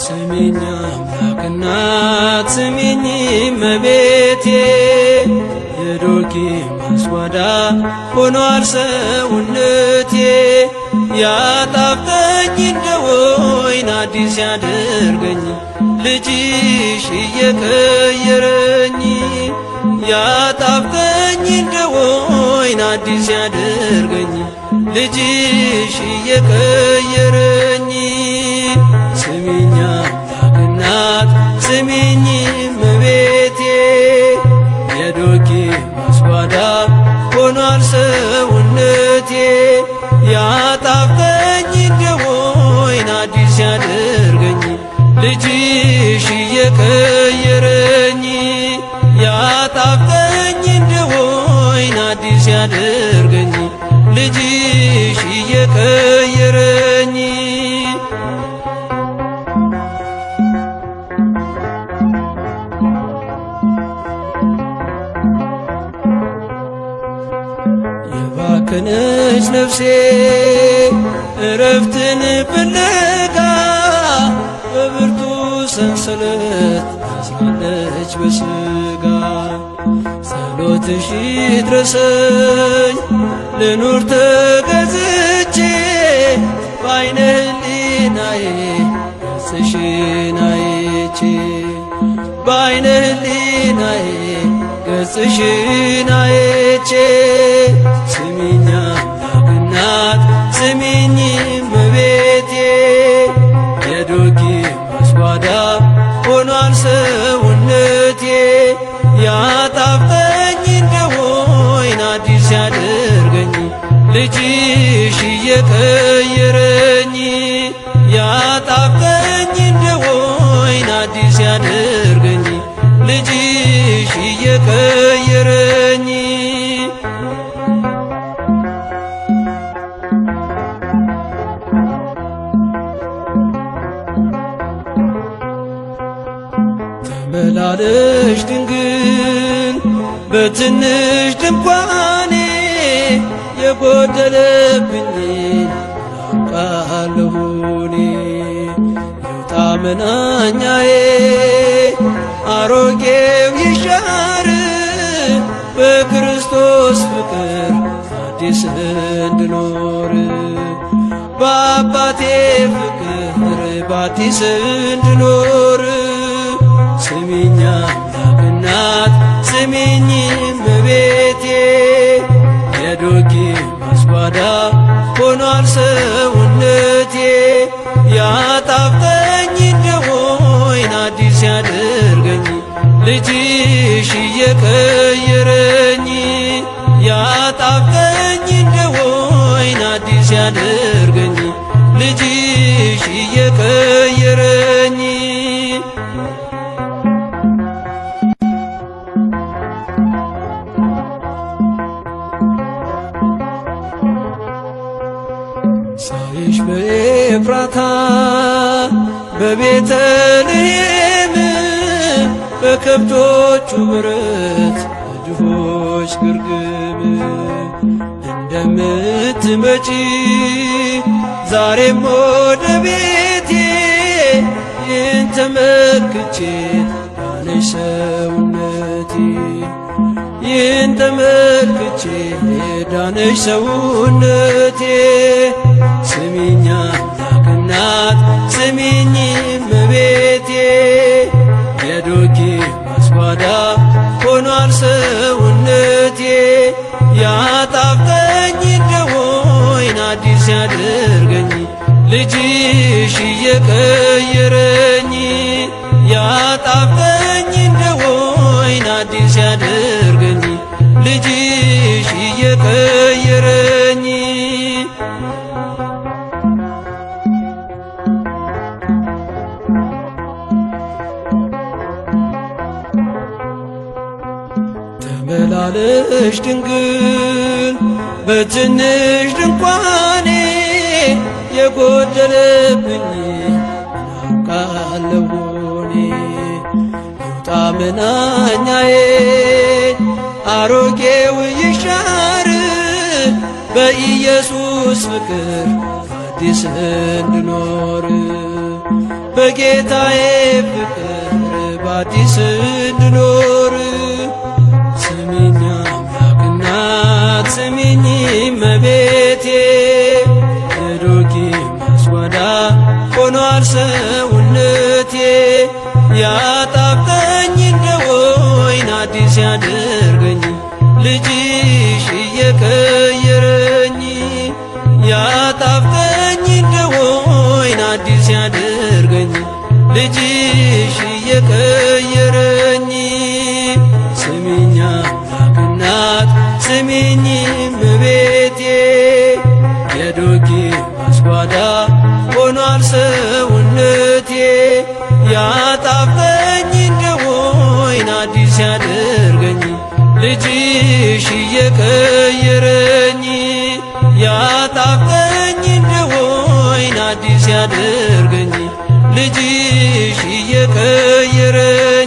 ስሚኝ አምላክ እናት ስሚኝ እመቤቴ የዶኪማስ ጓዳ ሆኗል ሰውነቴ ያጣፍጠኝ እንደ ወይን አዲስ ያደርገኝ ልጅሽ እየቀየረኝ ያጣፍጠኝ እንደ ወይን አዲስ ያደርገኝ ልጅሽ እየቀየረኝ ስሚኝ አምላክ እናት ስሚኝ እመቤቴ የዶኪማስ ጓዳ ሆኗል ሰውነቴ ያጣፍጠኝ እንደ ወይን አዲስ ያደርገኝ ልጅሽ እየቀየረኝ ያጣፍጠኝ እንደ ወይን አዲስ ያደርገኝ ልጅሽ እየቀየረኝ የባከነች ነፍሴ እረፍትን ፍለጋ በብርቱ ሰንሰለት ታስራለች በሥጋ ጸሎትሽ ይድረሰኝ ልኑር ተገዝቼ በዓይነ ሕሊናዬ ገጽሽን አይቼ በዓይነ ሕሊናዬ ገጽሽን አይቼ ስሚኝ አምላክ እናት ስሚኝ እመቤቴ የዶኪማስ ጓዳ ሆኗል ሰውነቴ ያጣፍጠኝ እንደ ወይን አዲስ ያደርገኝ ልጅሽ እየቀየረኝ ያጣፍጠኝ እንደ ወይን አዲስ ያደርገኝ ልጅሽ እየቀየረኝ ተመላለሽ ድንግል በትንሽ ድንኳኔ የጎደለብኝ አውቃለሁ እኔ ይውጣ መናኛዬ አሮጌው ይሻር በክርስቶስ ፍቅር አዲስ እንድኖር በአባቴ ፍቅር በአዲስ እንድኖር ስሚኝ አምላክ እናት ስሚኝ እመቤቴ የዶኪማስ ጓዳ ሆኗል ሰውነቴ ያጣፍጠኝ እንደ ወይን አዲስ ያደርገኝ ልጅሽ እየቀየረኝ ያጣፍጠኝ እንደ ወይን አዲስ ያደርገኝ ልጅሽ እየቀየረኝ ሳይሽ በኤፍራታ በቤተልሔም በከብቶቹ በረት በድሆች ግርግም እንደምትመጪ ዛሬም ወደ ቤቴ ይህን ተመልክቼ ዳነች ሰውነቴ ይህን ተመልክቼ ዳነች ሰውነቴ ስሚኝ አምላክ እናት ስሚኝ እመቤቴ የዶኪማስ ጓዳ ሆኗል ሰውነቴ ያጣፍጠኝ እንደ ወይን አዲስ ያደርገኝ ልጅሽ እየቀየረኝ ያጣፍጠኝ እንደ ወይን አዲስ ያደርገኝ ልጅሽ እየቀየረኝ ተመላለሽ ድንግል በትንሽ ድንኳኔ የጎደለብኝ አውቃለሁ እኔ ይውጣ መናኛዬ አሮጌው ይሻር በኢየሱስ ፍቅር አዲስ እንድኖር በጌታዬ ፍቅር በአዲስ እንድኖር ስሚኝ አምላክ እናት ስሚኝ እመቤቴ የዶኪማስ ማስጓዳ ሆኗል ሰውነቴ ያጣፍጠኝ እንደ ወይን አዲስ ያደርገኝ ልጅሽ እየቀየረኝ ያጣፍጠኝ እንደ ወይን አዲስ ያደርገኝ ልጅሽ እየቀየረኝ ስሚኝ አምላክ እናት ስሚኝ እመቤቴ የዶኪማስ ጓዳ ሆኗል ሰውነቴ ያጣፍጠኝ እንደ ወይን አዲስ ያደርገኝ ልጅሽ እየቀየረኝ ያጣፍጠኝ እንደ ወይን አዲስ ያደርገኝ ልጅሽ እየቀየረኝ